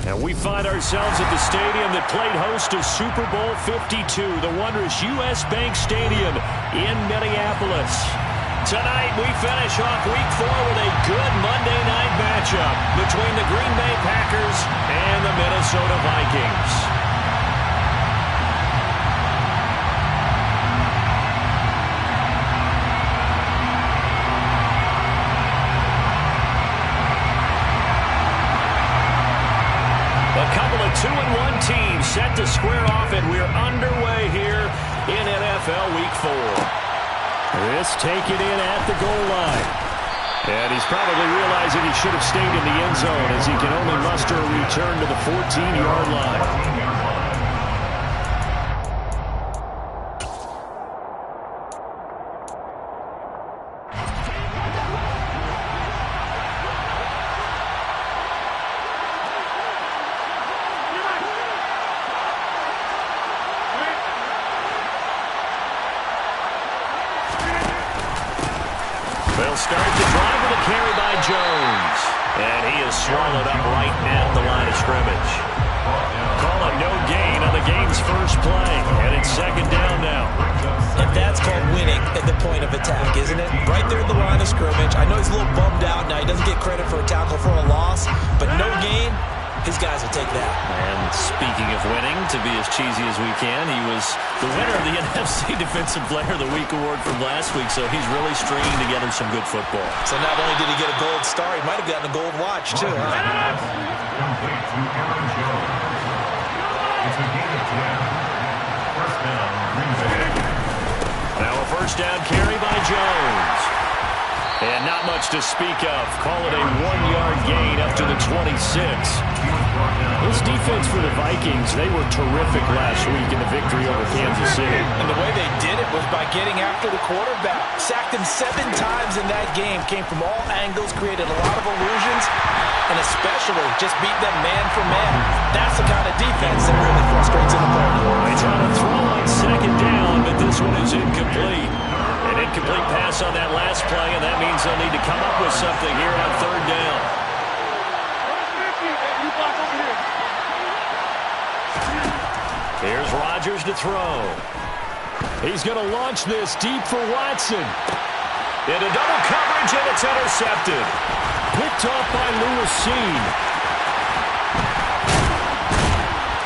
And we find ourselves at the stadium that played host to Super Bowl 52, the wondrous U.S. Bank Stadium in Minneapolis. Tonight, we finish off Week 4 with a good Monday night matchup between the Green Bay Packers and the Minnesota Vikings. A couple of 2-1 teams set to square off, and we're underway here in NFL Week 4. This taken in at the goal line. And he's probably realizing he should have stayed in the end zone as he can only muster a return to the 14-yard line. They'll start the drive with a carry by Jones. And he is swallowed up right at the line of scrimmage. Call a no gain on the game's first play. And it's second down now. And that's called winning at the point of attack, isn't it? Right there at the line of scrimmage. I know he's a little bummed out now. He doesn't get credit for a tackle for a loss. But no gain, his guys will take that. And speaking of winning, to be as cheesy as we can, he was the winner of the NFC Defensive Player of the Week award from last week, so he's really stringing together some good football. So not only did he get a gold star, he might have gotten a gold watch, too. Now a first down carry by Jones. And not much to speak of. Call it a 1-yard gain up to the 26. This defense for the Vikings, they were terrific last week in the victory over Kansas City. And the way they did it was by getting after the quarterback. Sacked him 7 times in that game. Came from all angles, created a lot of illusions, and especially just beat them man for man. That's the kind of defense that really frustrates an opponent. They try to throw on second down, but this one is incomplete. An incomplete pass on that last play, and that means they'll need to come up with something here on third down. Here's Rodgers to throw. He's going to launch this deep for Watson. Into double coverage, and it's intercepted. Picked off by Lewis Seen.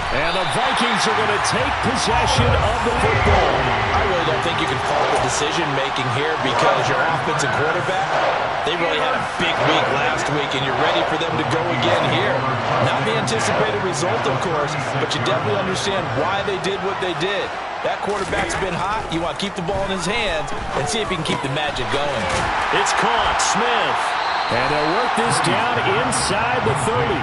And the Vikings are going to take possession of the football. I really don't think you can fault the decision-making here because your offensive quarterback, they really had a big week last week, and you're ready for them to go again here. Not the anticipated result, of course, but you definitely understand why they did what they did. That quarterback's been hot. You want to keep the ball in his hands and see if he can keep the magic going. It's caught. Smith. And they'll work this down inside the 30.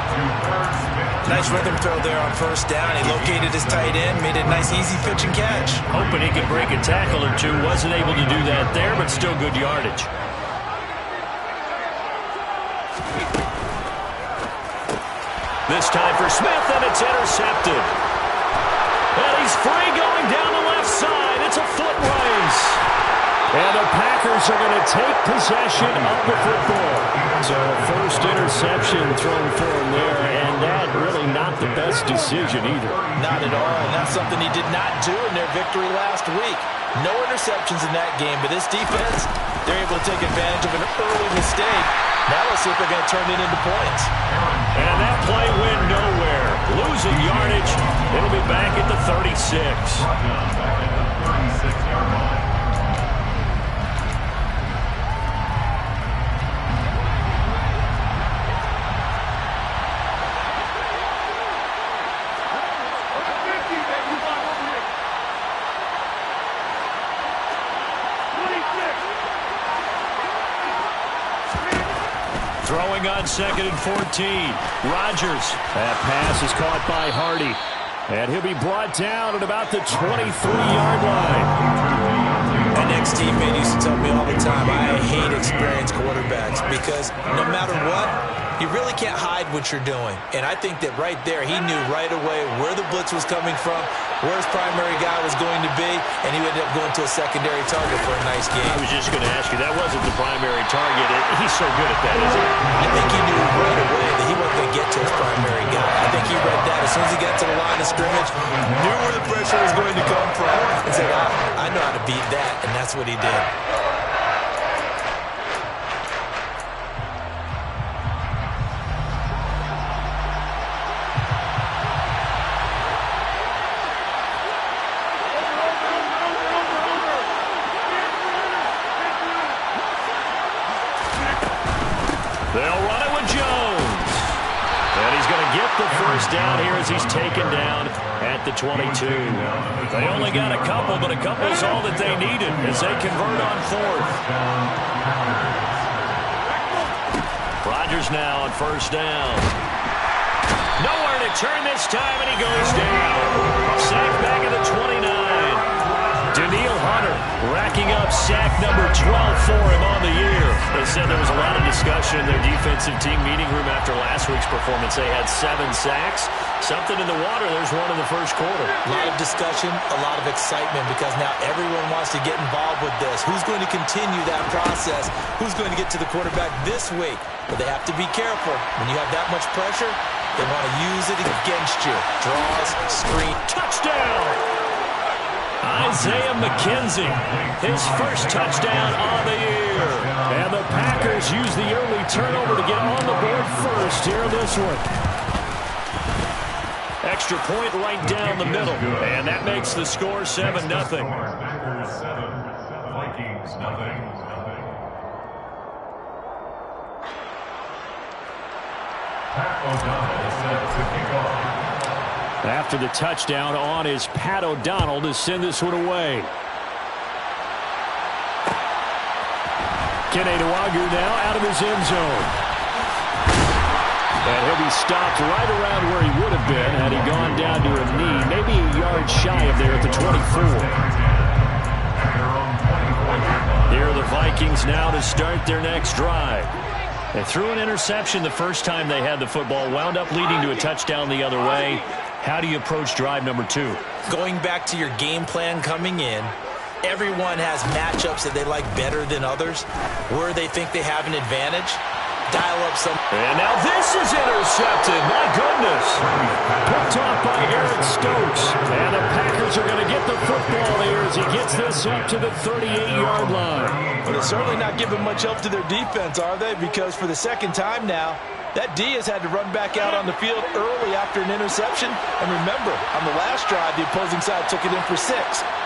Nice rhythm throw there on first down. He located his tight end, made a nice easy pitch and catch. Hoping he could break a tackle or two. Wasn't able to do that there, but still good yardage. This time for Smith, and it's intercepted. And he's free going down the left side. It's a foot race. And the Packers are going to take possession of the football. So first interception thrown for him there, and that really not the best decision either. Not at all, and that's something he did not do in their victory last week. No interceptions in that game, but this defense, they're able to take advantage of an early mistake. Now let's see if they're going to turn it into points. And that play went nowhere. Losing yardage. It'll be back at the 36. Throwing on 2nd and 14. Rodgers. That pass is caught by Hardy. And he'll be brought down at about the 23-yard line. My next teammate used to tell me all the time, I hate experienced quarterbacks because no matter what, You really can't hide what you're doing. And I think that right there, he knew right away where the blitz was coming from, where his primary guy was going to be, and he ended up going to a secondary target for a nice game. I was just going to ask you, that wasn't the primary target. He's so good at that, isn't he? I think he knew right away that he wasn't going to get to his primary guy. I think he read that as soon as he got to the line of scrimmage, knew where the pressure was going to come from, and said, I know how to beat that, and that's what he did. They'll run it with Jones. And he's going to get the first down here as he's taken down at the 22. They only got a couple, but a couple is all that they needed as they convert on fourth. Rodgers now on first down. Nowhere to turn this time, and he goes down. Sack back at the 29. Daniil Hunter racking up sack number 12 for him on the year. They said there was a lot of discussion in their defensive team meeting room after last week's performance. They had 7 sacks. Something in the water. There's one in the first quarter. A lot of discussion, a lot of excitement because now everyone wants to get involved with this. Who's going to continue that process? Who's going to get to the quarterback this week? But they have to be careful. When you have that much pressure, they want to use it against you. Draws, screen. Touchdown! Isaiah McKenzie, his first touchdown on the year. And the Packers use the early turnover to get on the board first here in this one. Extra point right down the middle. And that makes the score 7-0. Packers 7, Vikings 0. Pat O'Donnell is set to kick off. After the touchdown on is Pat O'Donnell to send this one away. Kene Nwangwu now out of his end zone. And he'll be stopped right around where he would have been had he gone down to a knee, maybe a yard shy of there at the 24. Here are the Vikings now to start their next drive. They threw an interception the first time they had the football, wound up leading to a touchdown the other way. How do you approach drive number 2? Going back to your game plan coming in, everyone has matchups that they like better than others, where they think they have an advantage. Dial up some. And now this is intercepted. My goodness. Picked off by Eric Stokes. And the Packers are going to get the football here as he gets this up to the 38-yard line. Well, they're certainly not giving much help to their defense, are they? Because for the second time now, that D has had to run back out on the field early after an interception. And remember, on the last drive, the opposing side took it in for 6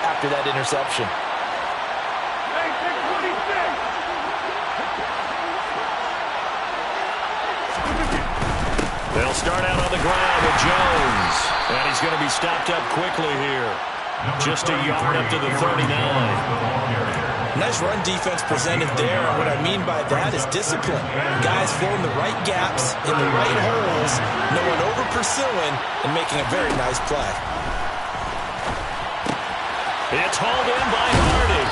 after that interception. They'll start out on the ground with Jones. And he's going to be stopped up quickly here. Just a yard up to the 39. Nice run defense presented there, and what I mean by that is discipline. Guys filling the right gaps in the right holes, no one over-pursuing, and making a very nice play. It's hauled in by Hardy.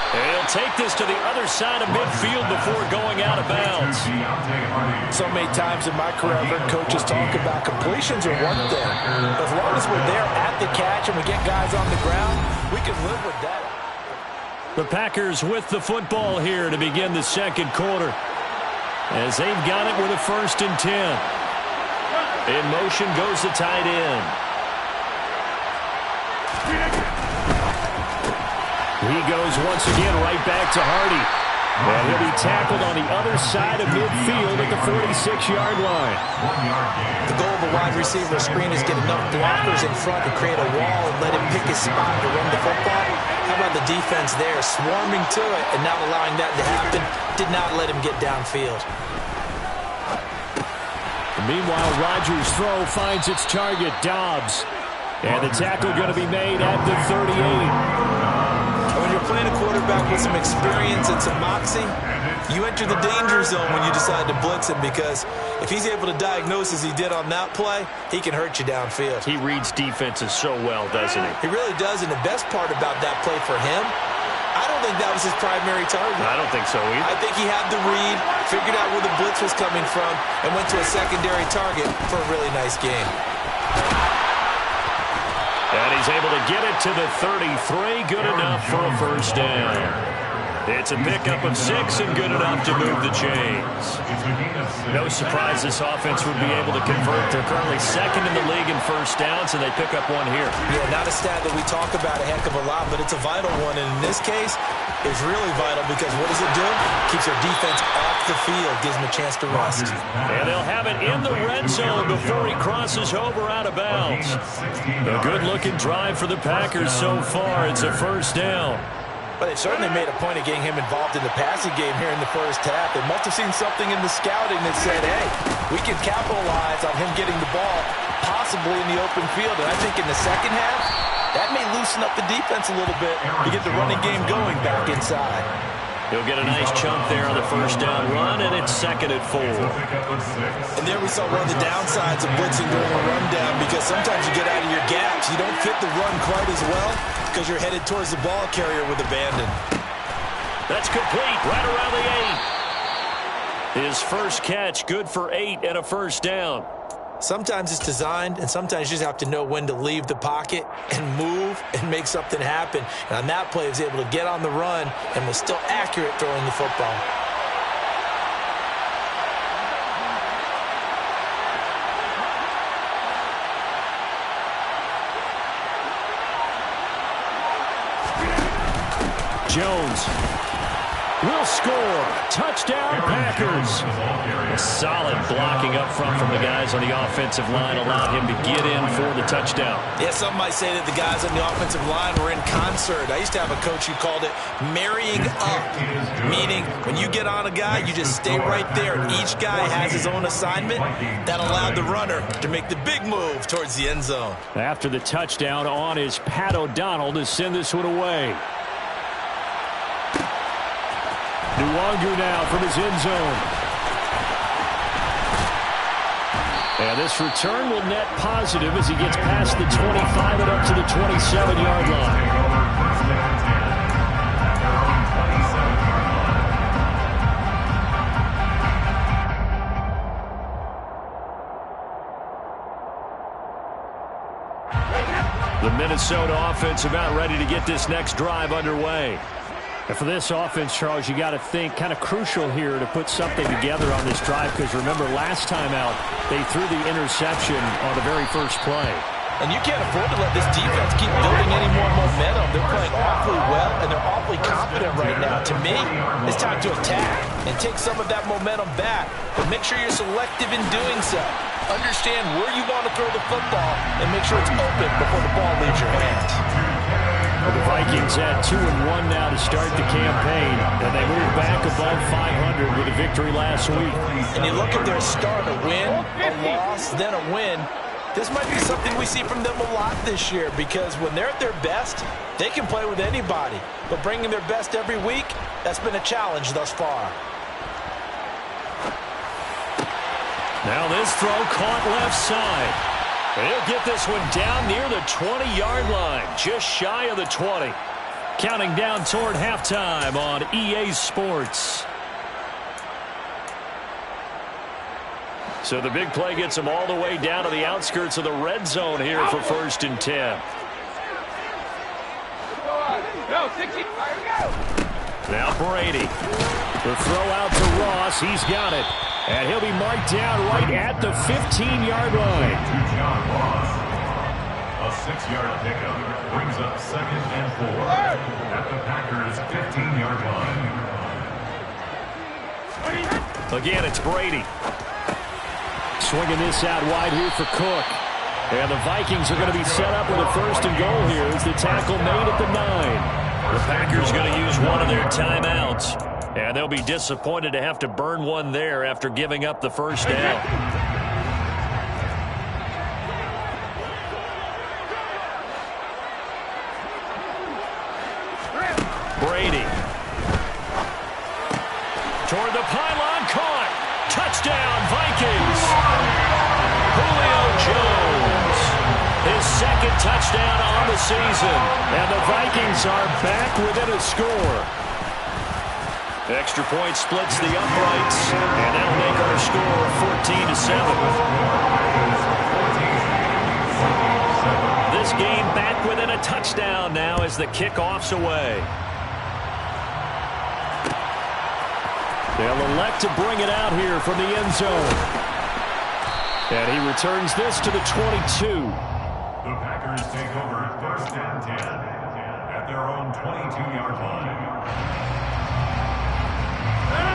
And he'll take this to the other side of midfield before going out of bounds. So many times in my career, I've heard coaches talk about completions are one thing. As long as we're there at the catch and we get guys on the ground, we can live with that. The Packers with the football here to begin the second quarter, as they've got it with a 1st and 10. In motion goes the tight end. He goes once again right back to Hardy. And he'll be tackled on the other side of midfield at the 46-yard line. The goal of a wide receiver screen is get enough blockers in front to create a wall and let him pick his spot to run the football. How about the defense there, swarming to it and not allowing that to happen? Did not let him get downfield. Meanwhile, Rodgers' throw finds its target, Dobbs. And the tackle going to be made at the 38. When you're playing a quarterback with some experience and some moxie, you enter the danger zone when you decide to blitz him, because if he's able to diagnose as he did on that play, he can hurt you downfield. He reads defenses so well, doesn't he? He really does, and the best part about that play for him I don't think that was his primary target. I don't think so either. I think he had the read, figured out where the blitz was coming from, and went to a secondary target for a really nice game. And he's able to get it to the 33. Good enough for a first down. It's a pickup of 6 and good enough to move the chains. No surprise this offense would be able to convert. They're currently second in the league in first downs, and they pick up one here. Yeah, not a stat that we talk about a heck of a lot, but it's a vital one. And in this case, it's really vital because what does it do? Keeps their defense off the field, gives them a chance to rest. And they'll have it in the red zone before he crosses over out of bounds. A good-looking drive for the Packers so far. It's a first down. But they certainly made a point of getting him involved in the passing game here in the first half. They must have seen something in the scouting that said, hey, we can capitalize on him getting the ball possibly in the open field. And I think in the second half, that may loosen up the defense a little bit to get the running game going back inside. He'll get a nice chunk there on the first down run, and it's second and 4. And there we saw one of the downsides of blitzing during a rundown, because sometimes you get out of your gaps. You don't fit the run quite as well because you're headed towards the ball carrier with abandon. That's complete, right around the 8. His first catch, good for 8 and a first down. Sometimes it's designed, and sometimes you just have to know when to leave the pocket and move and make something happen. And on that play, he was able to get on the run and was still accurate throwing the football. Jones will score. Touchdown, Packers. A solid blocking up front from the guys on the offensive line allowed him to get in for the touchdown. Yeah, some might say that the guys on the offensive line were in concert. I used to have a coach who called it marrying up, meaning when you get on a guy, you just stay right there, and each guy has his own assignment. That allowed the runner to make the big move towards the end zone. After the touchdown on is Pat O'Donnell to send this one away. Nwangu now from his end zone. And this return will net positive as he gets past the 25 and up to the 27-yard line. The Minnesota offense about ready to get this next drive underway. And for this offense, Charles, you got to think kind of crucial here to put something together on this drive, because remember last time out they threw the interception on the very first play. And you can't afford to let this defense keep building any more momentum. They're playing awfully well, and they're awfully confident right now. To me, it's time to attack and take some of that momentum back. But make sure you're selective in doing so. Understand where you want to throw the football and make sure it's open before the ball leaves your hands. Well, the Vikings had 2-1 now to start the campaign, and they moved back above 500 with a victory last week. And you look at their start, a win, a loss, then a win. This might be something we see from them a lot this year, because when they're at their best, they can play with anybody. But bringing their best every week, that's been a challenge thus far. Now this throw caught left side. He'll get this one down near the 20-yard line, just shy of the 20. Counting down toward halftime on EA Sports. So the big play gets them all the way down to the outskirts of the red zone here for 1st and 10. Now Brady. The throw out to Ross. He's got it. And he'll be marked down right at the 15-yard line. A 6-yard pickup brings up 2nd and 4 at the Packers' 15-yard line. Again, it's Brady. Swinging this out wide here for Cook. And the Vikings are going to be set up with a 1st and goal here as the tackle made at the 9. The Packers going to use one of their timeouts. And they'll be disappointed to have to burn one there after giving up the first down. Brady. Toward the pylon, caught. Touchdown, Vikings. Julio Jones. His second second touchdown on the season. And the Vikings are back within a score. Extra point splits the uprights, and that'll make our score 14-7. This game back within a touchdown now as the kickoff's away. They'll elect to bring it out here from the end zone. And he returns this to the 22. The Packers take over first and 10 at their own 22-yard line.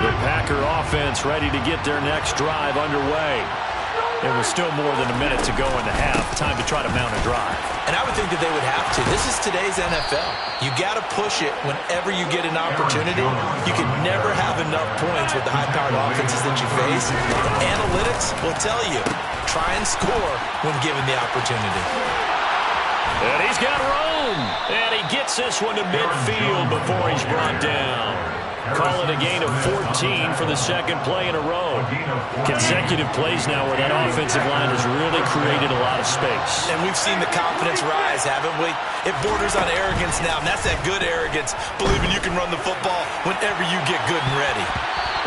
The Packer offense ready to get their next drive underway. There was still more than a minute to go in the half. Time to try to mount a drive. And I would think that they would have to. This is today's NFL. You got to push it whenever you get an opportunity. You can never have enough points with the high-powered offenses that you face. Analytics will tell you, try and score when given the opportunity. And he's got room. And he gets this one to midfield before he's brought down. Call it a gain of 14 for the second play in a row. Consecutive plays now where that offensive line has really created a lot of space. And we've seen the confidence rise, haven't we? It borders on arrogance now, and that's that good arrogance, believing you can run the football whenever you get good and ready.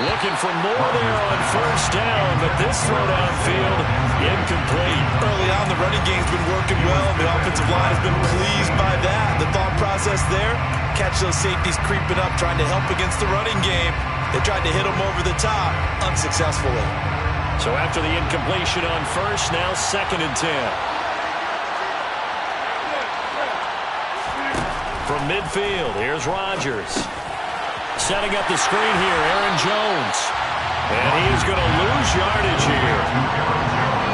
Looking for more there on first down, but this throw downfield, incomplete. Early on, the running game's been working well. The offensive line has been pleased by that. The thought process there, catch those safeties creeping up, trying to help against the running game. They tried to hit them over the top, unsuccessfully. So after the incompletion on first, now second and 10. From midfield, here's Rodgers. Setting up the screen here, Aaron Jones. And he's going to lose yardage here.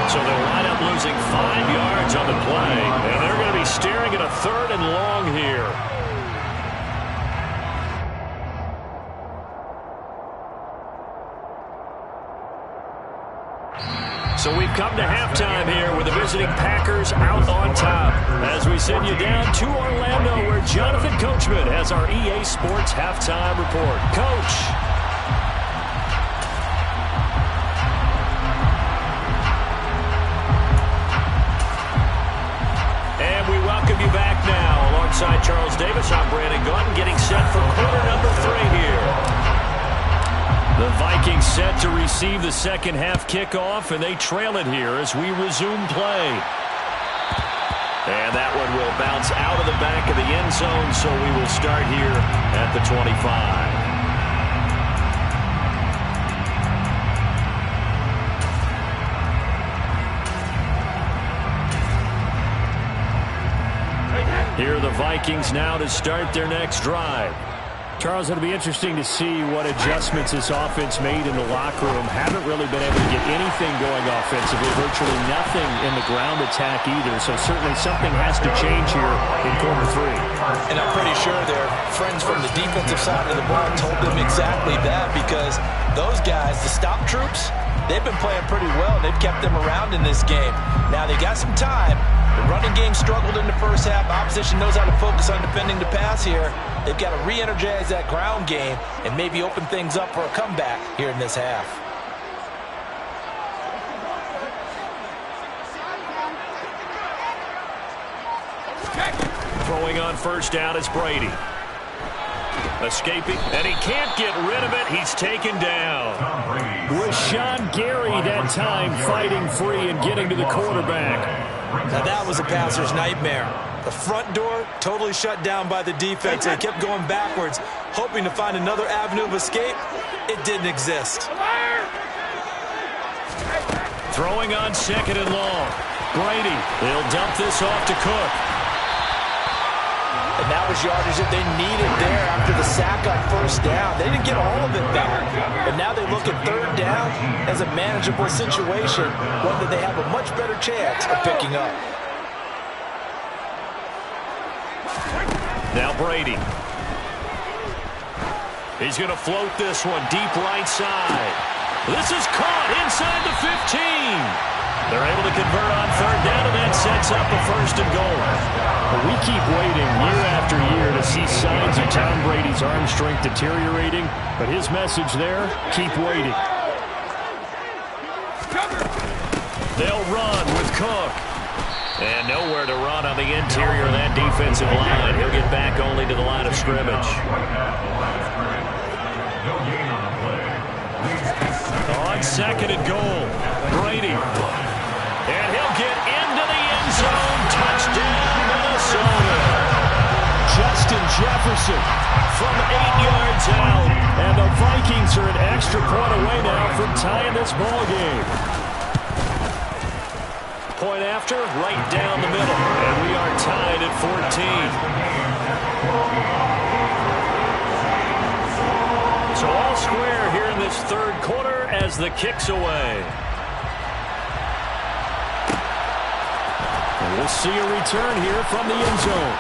So they'll wind up losing 5 yards on the play. And they're going to be staring at a third and long here. So we've come to halftime here with the visiting Packers out on top. As we send you down to Orlando where Jonathan Coachman has our EA Sports halftime report. Coach. And we welcome you back now. Alongside Charles Davis, I'm Brandon Gaudin getting set for quarter number 3 here. The Vikings set to receive the second half kickoff, and they trail it here as we resume play. And that one will bounce out of the back of the end zone, so we will start here at the 25. Here are the Vikings now to start their next drive. Charles, it'll be interesting to see what adjustments this offense made in the locker room. Haven't really been able to get anything going offensively, virtually nothing in the ground attack either. So certainly something has to change here in quarter 3. And I'm pretty sure their friends from the defensive side of the ball told them exactly that, because those guys, the stop troops, they've been playing pretty well. They've kept them around in this game. Now they got some time. The running game struggled in the first half. Opposition knows how to focus on defending the pass here. They've got to re-energize that ground game and maybe open things up for a comeback here in this half. Throwing on first down is Brady. Escaping, and he can't get rid of it. He's taken down. Rashawn Gary that time fighting free and getting to the quarterback. Now that was a passer's nightmare. The front door totally shut down by the defense. They kept going backwards, hoping to find another avenue of escape. It didn't exist. Throwing on second and long. Brady, they'll dump this off to Cook. And that was yardage that they needed there after the sack on first down. They didn't get all of it back. But now they look at third down as a manageable situation, one that they have a much better chance of picking up. Now Brady. He's going to float this one deep right side. This is caught inside the 15. They're able to convert on third down, and that sets up a first and goal. But we keep waiting year after year to see signs of Tom Brady's arm strength deteriorating. But his message there, keep waiting. They'll run with Cook. And nowhere to run on the interior of that defensive line. He'll get back only to the line of scrimmage. On second and goal, Brady. And he'll get into the end zone. Touchdown, Minnesota. Justin Jefferson from 8 yards out. And the Vikings are an extra point away now from tying this ball game. Point after, right down the middle. And we are tied at 14. So all square here in this third quarter as the kick's away. And we'll see a return here from the end zone.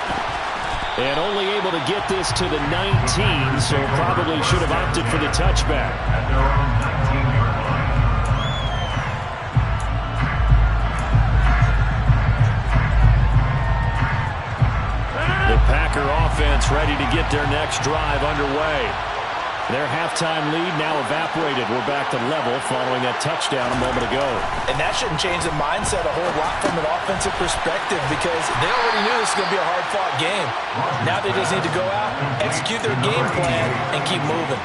And only able to get this to the 19, so probably should have opted for the touchback. The Packer offense ready to get their next drive underway. Their halftime lead now evaporated. We're back to level following that touchdown a moment ago. And that shouldn't change the mindset a whole lot from an offensive perspective because they already knew this was going to be a hard-fought game. Now they just need to go out, execute their game plan, and keep moving.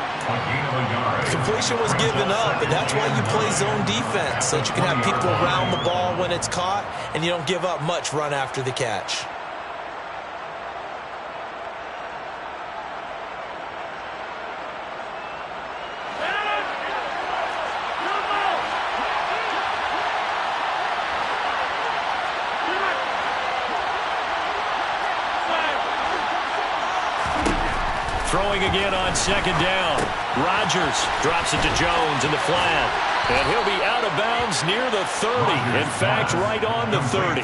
Completion was given up, but that's why you play zone defense, so that you can have people around the ball when it's caught, and you don't give up much run after the catch. Throwing again on second down. Rodgers drops it to Jones in the flat. And he'll be out of bounds near the 30. In fact, right on the 30.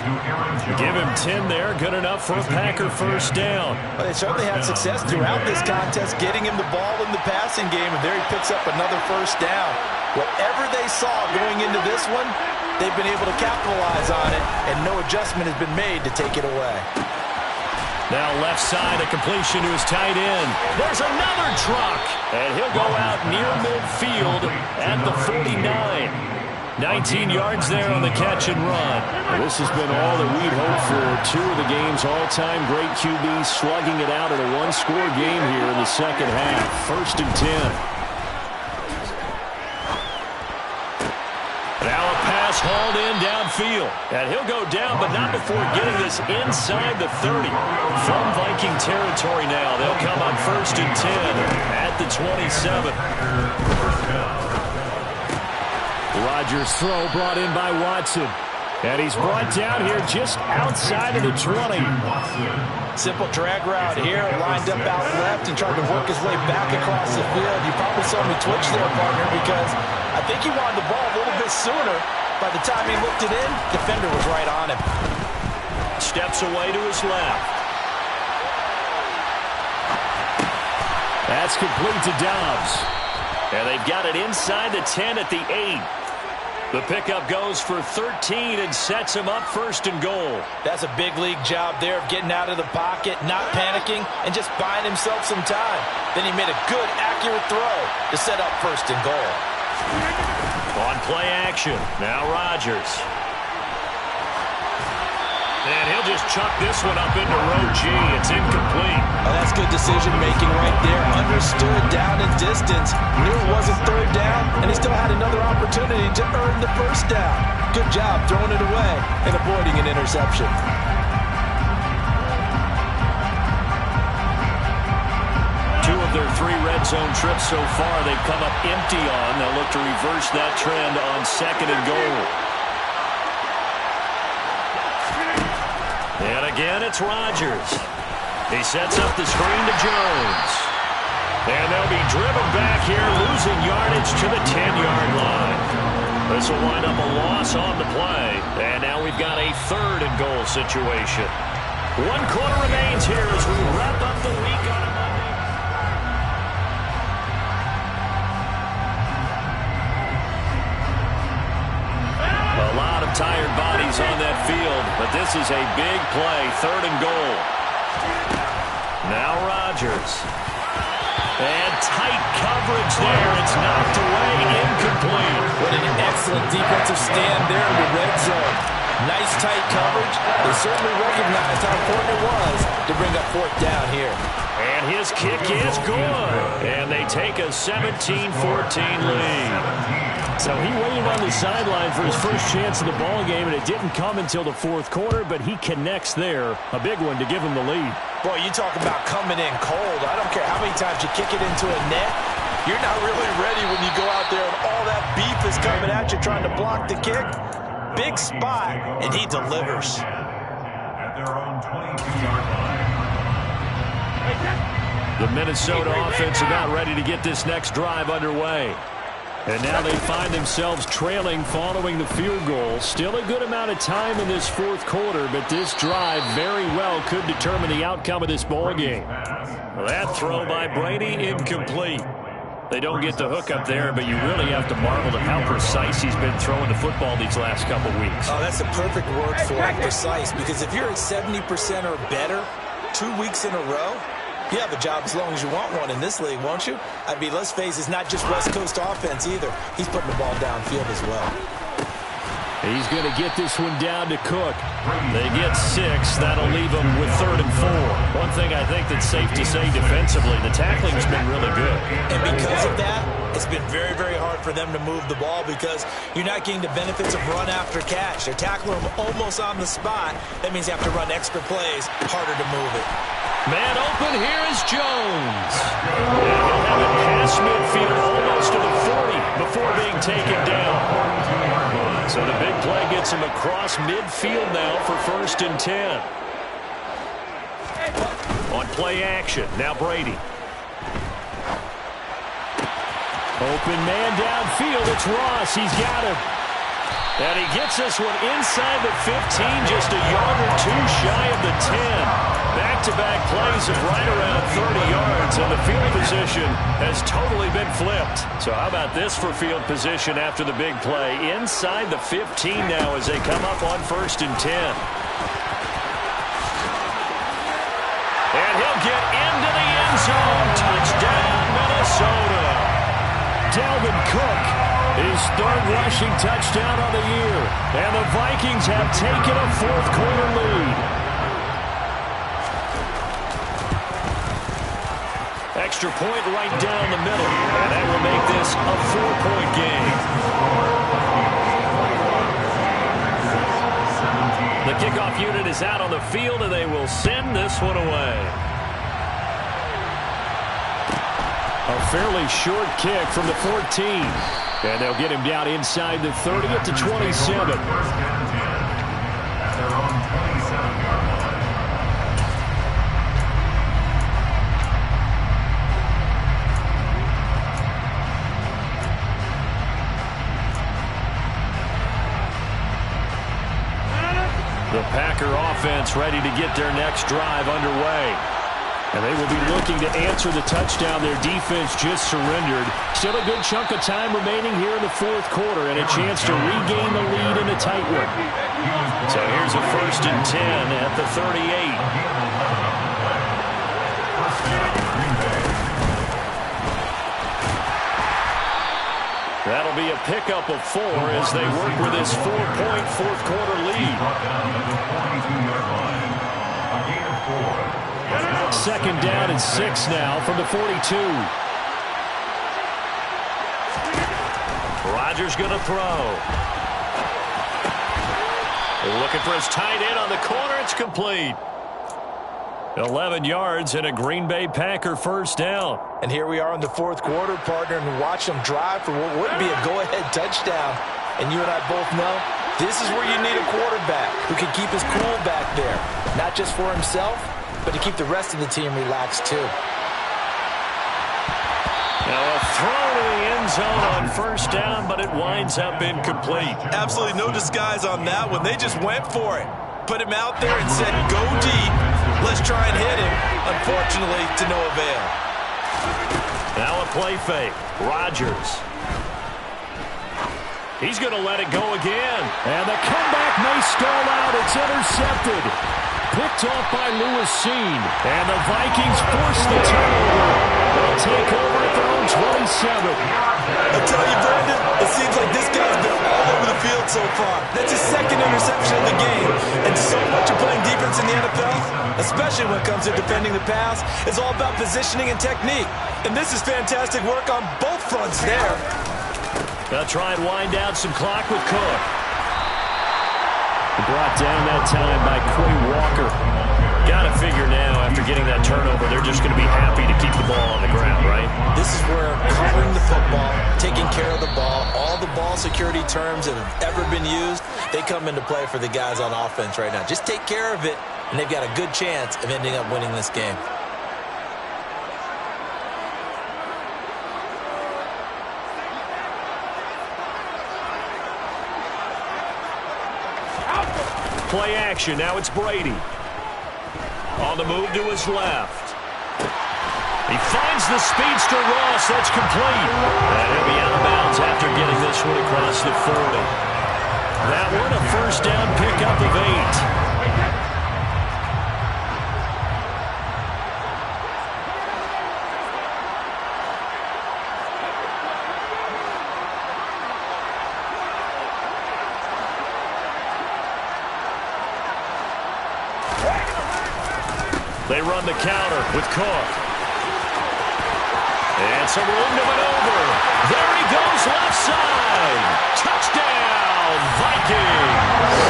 Give him 10 there. Good enough for a Packer first down. Well, they certainly had success throughout this contest, getting him the ball in the passing game, and there he picks up another first down. Whatever they saw going into this one, they've been able to capitalize on it, and no adjustment has been made to take it away. Now left side, a completion to his tight end. There's another truck. And he'll go out near midfield at the 49. 19 yards there on the catch and run. Well, this has been all that we'd hoped for. Two of the game's all-time great QBs slugging it out in a one-score game here in the second half. First and 10. Now a pass hauled in downfield. And he'll go down, but not before getting this inside the 30. From Viking territory now. They'll come on first and 10 at the 27. Rodgers' throw brought in by Watson. And he's brought down here just outside of the 20. Simple drag route here, lined up out left and tried to work his way back across the field. You probably saw me twitch there, partner, because I think he wanted the ball a little bit sooner. By the time he looked it in, defender was right on him. Steps away to his left. That's complete to Dobbs. And they've got it inside the 10 at the 8. The pickup goes for 13 and sets him up first and goal. That's a big league job there of getting out of the pocket, not panicking, and just buying himself some time. Then he made a good, accurate throw to set up first and goal. On play action, now Rodgers. And he'll just chuck this one up into row G. It's incomplete. Oh, that's good decision-making right there. Understood down and distance. Knew it wasn't third down, and he still had another opportunity to earn the first down. Good job throwing it away and avoiding an interception. Two of their 3 red zone trips so far they've come up empty on. They'll look to reverse that trend on second and goal. And again, it's Rodgers. He sets up the screen to Jones. And they'll be driven back here, losing yardage to the 10-yard line. This will wind up a loss on the play. And now we've got a third and goal situation. 1 quarter remains here as we wrap up the week on a Monday. A lot of tired bodies on that field, but this is a big play, third and goal. Now Rodgers. And tight coverage there. It's knocked away, incomplete. What an excellent defensive stand there in the red zone. Nice tight coverage. They certainly recognized how important it was to bring up fourth down here. And his kick is good. And they take a 17-14 lead. So he waited on the sideline for his first chance of the ball game, and it didn't come until the fourth quarter, but he connects there. A big one to give him the lead. Boy, you talk about coming in cold. I don't care how many times you kick it into a net. You're not really ready when you go out there and all that beef is coming at you trying to block the kick. Big spot, and he delivers. At their own 22-yard line. The Minnesota offense are not ready to get this next drive underway. And now they find themselves trailing following the field goal. Still a good amount of time in this fourth quarter, but this drive very well could determine the outcome of this ball game. Well, that throw by Brady, incomplete. They don't get the hook up there, but you really have to marvel at how precise he's been throwing the football these last couple weeks. Oh, that's a perfect word for it, precise, because if you're at 70% or better 2 weeks in a row, you have a job as long as you want one in this league, won't you? I mean, let's face it, it's not just West Coast offense either. He's putting the ball downfield as well. He's going to get this one down to Cook. They get 6. That'll leave them with 3rd and 4. One thing I think that's safe to say defensively, the tackling's been really good. And because of that, it's been very, very hard for them to move the ball because you're not getting the benefits of run after catch. They're tackling them almost on the spot. That means you have to run extra plays, harder to move it. Man open, here is Jones. And he'll have it past midfield almost to the 40 before being taken down. So the big play gets him across midfield now for 1st and 10. On play action, now Brady. Open man downfield, it's Ross, he's got him. And he gets this one inside the 15, just a yard or two shy of the 10. Back-to-back plays of right around 30 yards, and the field position has totally been flipped. So how about this for field position after the big play? Inside the 15 now as they come up on 1st and 10. And he'll get into the end zone. Touchdown, Minnesota. Dalvin Cook, his 3rd rushing touchdown of the year. And the Vikings have taken a fourth quarter lead. Extra point right down the middle. And that will make this a 4-point game. The kickoff unit is out on the field, and they will send this one away. A fairly short kick from the 14. And they'll get him down inside the 30 at the 27. The Packer offense ready to get their next drive underway. And they will be looking to answer the touchdown their defense just surrendered. Still a good chunk of time remaining here in the fourth quarter and a chance to regain the lead in a tight one. So here's a 1st and 10 at the 38. That'll be a pickup of 4 as they work with this 4-point fourth quarter lead. 2nd down and 6 now from the 42. Rodgers going to throw. Looking for his tight end on the corner. It's complete. 11 yards and a Green Bay Packer 1st down. And here we are in the fourth quarter, partner, and watch them drive for what would be a go-ahead touchdown. And you and I both know this is where you need a quarterback who can keep his cool back there. Not just for himself, but to keep the rest of the team relaxed too. Now a throw to the end zone on 1st down, but it winds up incomplete. Absolutely no disguise on that one. They just went for it. Put him out there and said, go deep. Let's try and hit him. Unfortunately, to no avail. Now a play fake. Rodgers. He's going to let it go again. And the comeback may stall out. It's intercepted. Picked off by Lewis Seen. And the Vikings force the turnover. They'll take over at their own 27. I'll tell you, Brandon, it seems like this guy's been all over the field so far. That's his second interception of the game. And so much of playing defense in the NFL, especially when it comes to defending the pass, is all about positioning and technique. And this is fantastic work on both fronts there. Gonna try and wind down some clock with Cook. Brought down that time by Quay Walker. Got to figure now, after getting that turnover, they're just going to be happy to keep the ball on the ground, right? This is where covering the football, taking care of the ball, all the ball security terms that have ever been used, they come into play for the guys on offense right now. Just take care of it, and they've got a good chance of ending up winning this game. Play action. Now it's Brady. On the move to his left. He finds the speedster Ross. That's complete. And he'll be out of bounds after getting this one across the 40. That one a first down pickup of 8. They run the counter with Cook. And some room to maneuver. There he goes, left side. Touchdown, Vikings.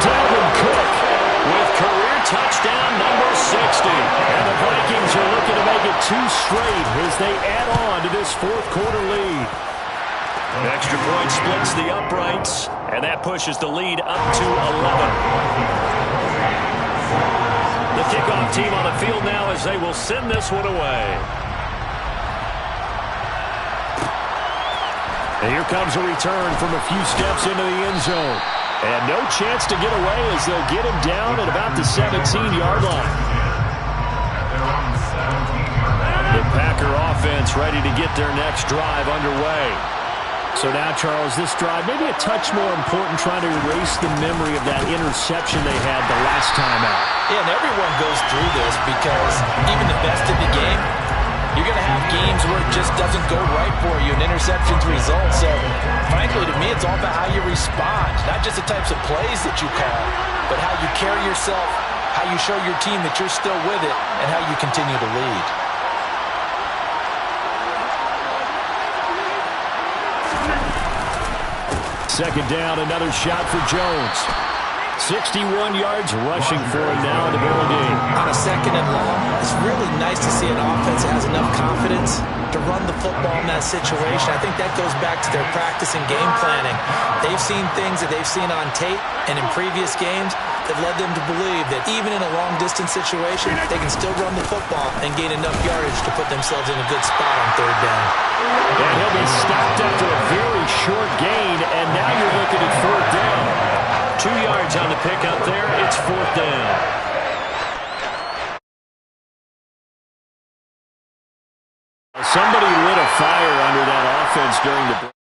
Dalvin Cook with career touchdown number 60. And the Vikings are looking to make it 2 straight as they add on to this fourth quarter lead. Extra point splits the uprights, and that pushes the lead up to 11. The kickoff team on the field now as they will send this one away. And here comes a return from a few steps into the end zone. And no chance to get away as they'll get him down at about the 17-yard line. The Packer offense ready to get their next drive underway. So now, Charles, this drive maybe a touch more important, trying to erase the memory of that interception they had the last time out. Yeah, and everyone goes through this because even the best in the game, you're going to have games where it just doesn't go right for you, and interceptions result. So, frankly, to me, it's all about how you respond, not just the types of plays that you call, but how you carry yourself, how you show your team that you're still with it, and how you continue to lead. Second down, another shot for Jones. 61 yards rushing for him now in the ball game. On a second and long, it's really nice to see an offense that has enough confidence to run the football in that situation. I think that goes back to their practice and game planning. They've seen things that they've seen on tape and in previous games that led them to believe that even in a long-distance situation, they can still run the football and gain enough yardage to put themselves in a good spot on third down. And he'll be stopped after a very short gain, and now you're looking at fourth down. 2 yards on the pickup there. It's fourth down. Somebody lit a fire under that offense during the